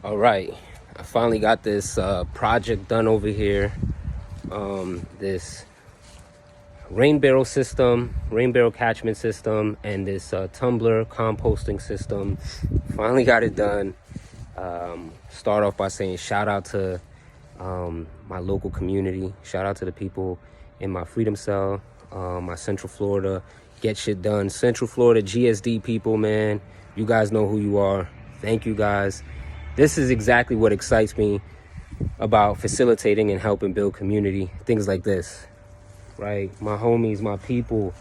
All right, I finally got this project done over here. This rain barrel system, rain barrel catchment system, and this tumbler composting system. Finally got it done. Start off by saying shout out to my local community. Shout out to the people in my Freedom Cell, my Central Florida Get Shit Done, Central Florida GSD people, man. You guys know who you are. Thank you guys. This is exactly what excites me about facilitating and helping build community. Things like this, right? My homies, my people,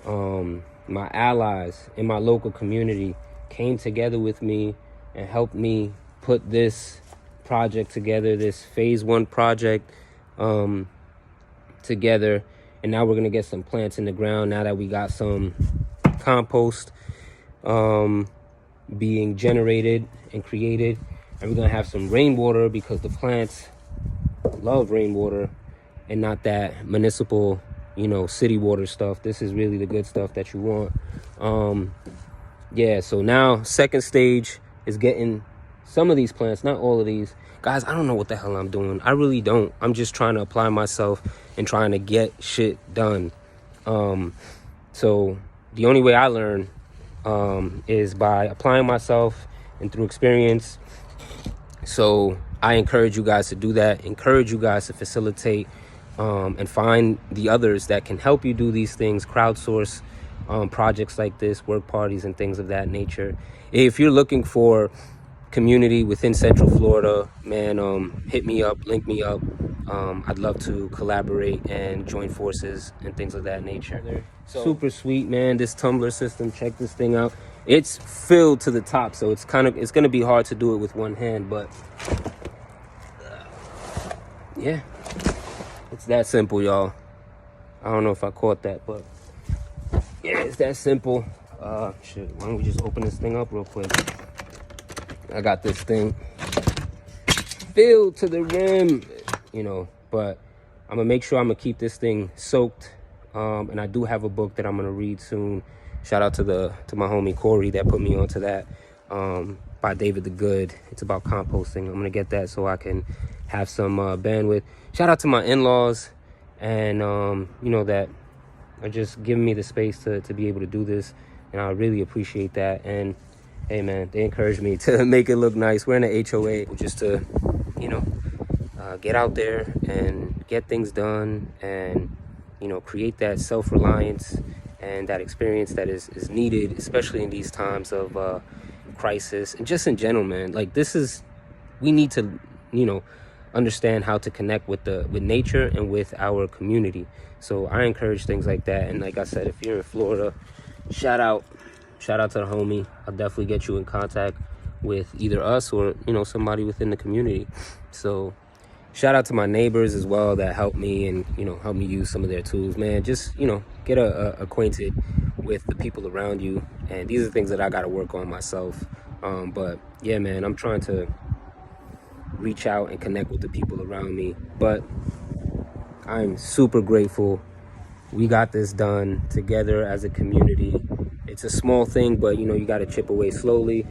my allies in my local community came together with me and helped me put this project together, this phase 1 project together. And now we're gonna get some plants in the ground now that we got some compost being generated and created. And we're gonna have some rainwater because the plants love rainwater and not that municipal, city water stuff. This is really the good stuff that you want. Yeah, so now second stage is getting some of these plants, not all of these. Guys, I don't know what the hell I'm doing. I really don't. I'm just trying to apply myself and trying to get shit done. So the only way I learn is by applying myself and through experience. So I encourage you guys to do that. Encourage you guys to facilitate and find the others that can help you do these things. Crowdsource projects like this, work parties and things of that nature. If you're looking for community within Central Florida, man, hit me up, link me up. I'd love to collaborate and join forces and things of that nature. So, super sweet, man. This tumbler system, check this thing out. It's filled to the top, so it's gonna be hard to do it with one hand, but yeah, it's that simple, y'all. I don't know if I caught that, but yeah, it's that simple. Shit, why don't we just open this thing up real quick? I got this thing filled to the rim, but I'm gonna make sure I'm gonna keep this thing soaked. And I do have a book that I'm gonna read soon. Shout out to my homie Corey that put me onto that, by David the Good. It's about composting. I'm gonna get that so I can have some bandwidth. Shout out to my in-laws and that are just giving me the space to be able to do this, and I really appreciate that. And hey man, they encouraged me to make it look nice. We're in an HOA just to get out there and get things done and create that self-reliance and that experience that is needed, especially in these times of crisis and just in general, man. Like we need to understand how to connect with nature and with our community. So I encourage things like that. And like I said, if you're in Florida, shout out to the homie. I'll definitely get you in contact with either us or somebody within the community. So shout out to my neighbors as well that helped me and help me use some of their tools, man. Just get acquainted with the people around you, and these are things that I got to work on myself. But yeah, man, I'm trying to reach out and connect with the people around me. But I'm super grateful we got this done together as a community. It's a small thing, but you got to chip away slowly.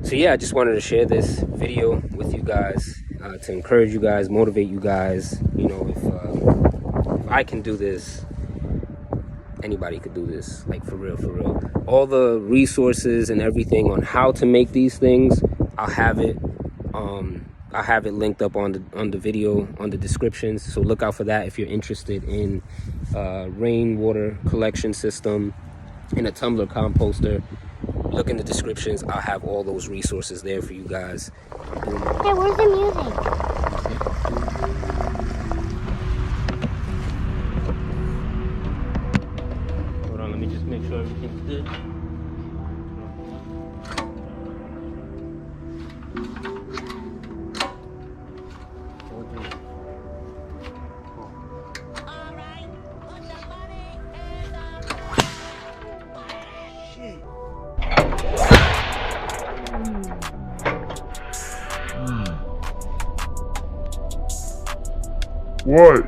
So yeah, I just wanted to share this video with you guys to encourage you guys, motivate you guys. If I can do this, anybody could do this. Like for real. All the resources and everything on how to make these things, I'll have it. I have it linked up on the video, on the descriptions. So look out for that if you're interested in rainwater collection system and a tumbler composter. Look in the descriptions. I'll have all those resources there for you guys. Hey, where's the music? Hold on, let me just make sure everything's good. What?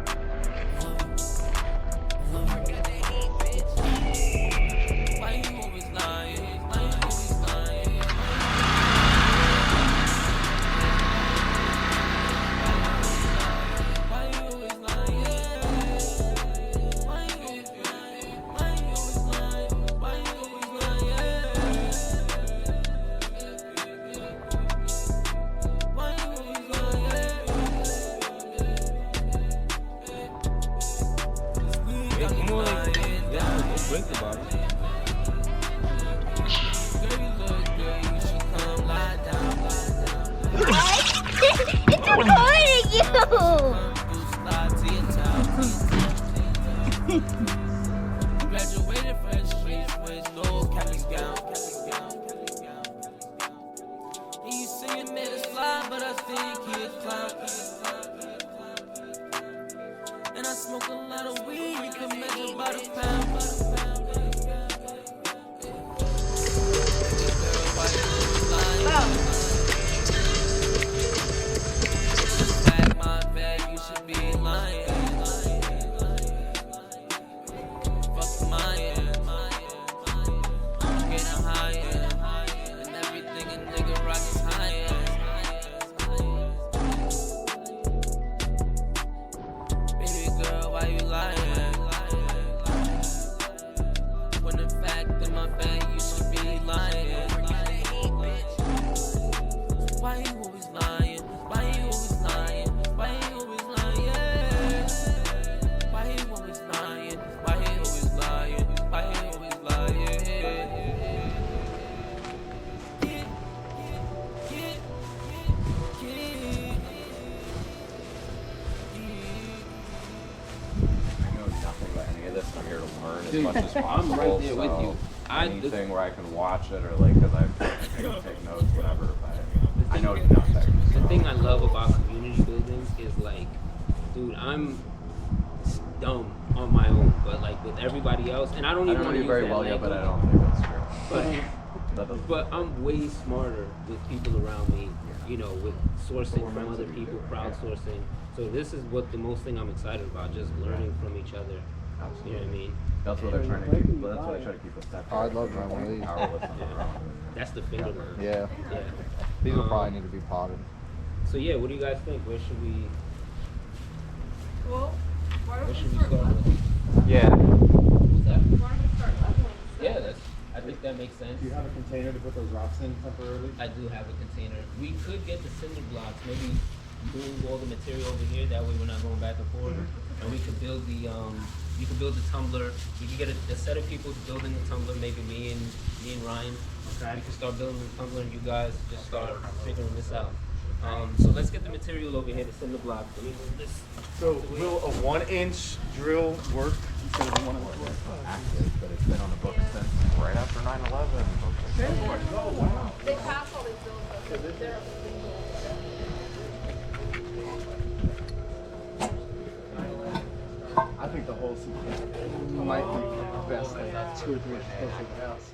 made us fly, but I think he a clown. And I smoke a lot of weed, you can measure by the pound. You should be lying. Fuck mine. Getting higher. And everything a nigga rock is higher. Baby girl, why you lying? When in fact in my bed you should be lying. Why you always lying? Why you always lying? Why you always lying? Why you always lying? Why you always lying? Why you always lying? I know nothing about any of this. I'm here to learn as Dude, much as possible. I'm right there with so you. Anything where I can watch it or like, because I take notes, whatever. But I know nothing. The thing I love about community buildings is like, dude, I'm dumb on my own, but like with everybody else, and I don't I even don't want to know you very use that well yet, but I language, don't think that's true. but but I'm way smarter with people around me, you know, with sourcing from other people, crowdsourcing. So this is what the most thing I'm excited about, just learning from each other. You know what I mean? That's what I try to keep. That's what I try to keep a step. I'd love to try one of these. Powerless on the road. That's the finger line. Yeah. Yeah. These will probably need to be potted. So yeah, what do you guys think? Where should we? Well, why don't Where we should we start start leveling? with? Yeah. What's that? Why don't we start leveling? Yeah, that's. I think that makes sense. Do you have a container to put those rocks in temporarily? I do have a container. We could get the cinder blocks, maybe move all the material over here. That way we're not going back and forth. And we could build the you could build the tumbler. We could get a set of people building the tumbler. Maybe me and Ryan. Okay. We could start building the tumbler, and you guys just start figuring this out. So let's get the material over here, the cinder blocks. Let me move this. So will a 1-inch drill work instead of a 1 inch? Active, but it's been on the books since right after 9/11. Oh wow! They pass all these bills, but they're I think the whole sequence might be best like 2 or 3 inches closer to the house.